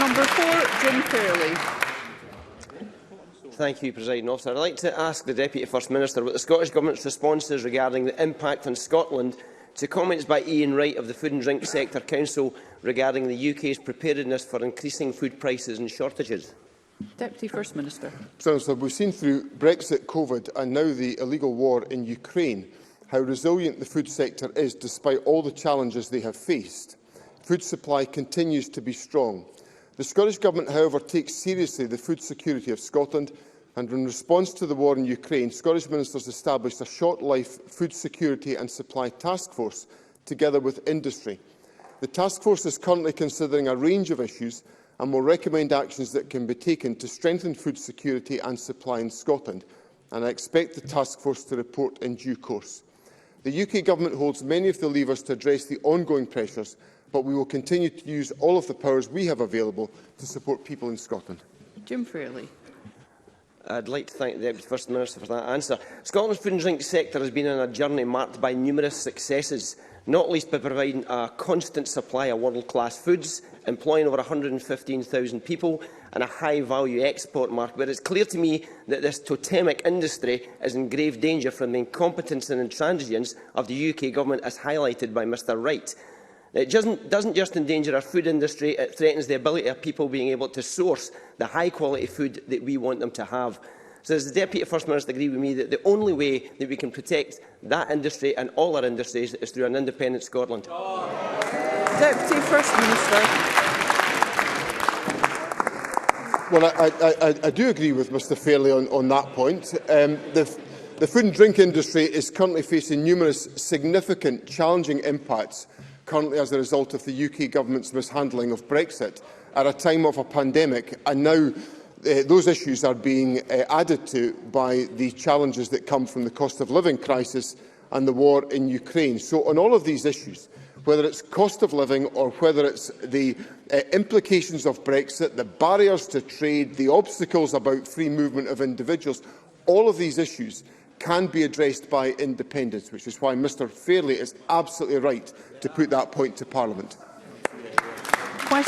Number 4, Jim Fairlie. Thank you, Presiding Officer. I'd like to ask the Deputy First Minister what the Scottish Government's response is regarding the impact on Scotland to comments by Ian Wright of the Food and Drink Sector Council regarding the UK's preparedness for increasing food prices and shortages. Deputy First Minister. Senator, we've seen through Brexit, COVID and now the illegal war in Ukraine how resilient the food sector is despite all the challenges they have faced. Food supply continues to be strong. The Scottish Government, however, takes seriously the food security of Scotland, and in response to the war in Ukraine, Scottish ministers established a short-life food security and supply task force together with industry. The task force is currently considering a range of issues and will recommend actions that can be taken to strengthen food security and supply in Scotland, and I expect the task force to report in due course. The UK Government holds many of the levers to address the ongoing pressures, but we will continue to use all of the powers we have available to support people in Scotland. Jim Fairlie. I'd like to thank the Deputy First Minister for that answer. Scotland's food and drink sector has been on a journey marked by numerous successes, not least by providing a constant supply of world-class foods, employing over 115,000 people and a high-value export market. But it's clear to me that this totemic industry is in grave danger from the incompetence and intransigence of the UK Government, as highlighted by Mr Wright. It doesn't just endanger our food industry, it threatens the ability of people being able to source the high-quality food that we want them to have. So does the Deputy First Minister agree with me that the only way that we can protect that industry and all our industries is through an independent Scotland? Deputy First Minister. Well, I do agree with Mr Fairlie on that point. The food and drink industry is currently facing numerous significant challenging impacts currently as a result of the UK Government's mishandling of Brexit at a time of a pandemic, and now those issues are being added to by the challenges that come from the cost of living crisis and the war in Ukraine. So on all of these issues, whether it's cost of living or whether it's the implications of Brexit, the barriers to trade, the obstacles about free movement of individuals, all of these issues can be addressed by independence, which is why Mr Fairlie is absolutely right to put that point to Parliament.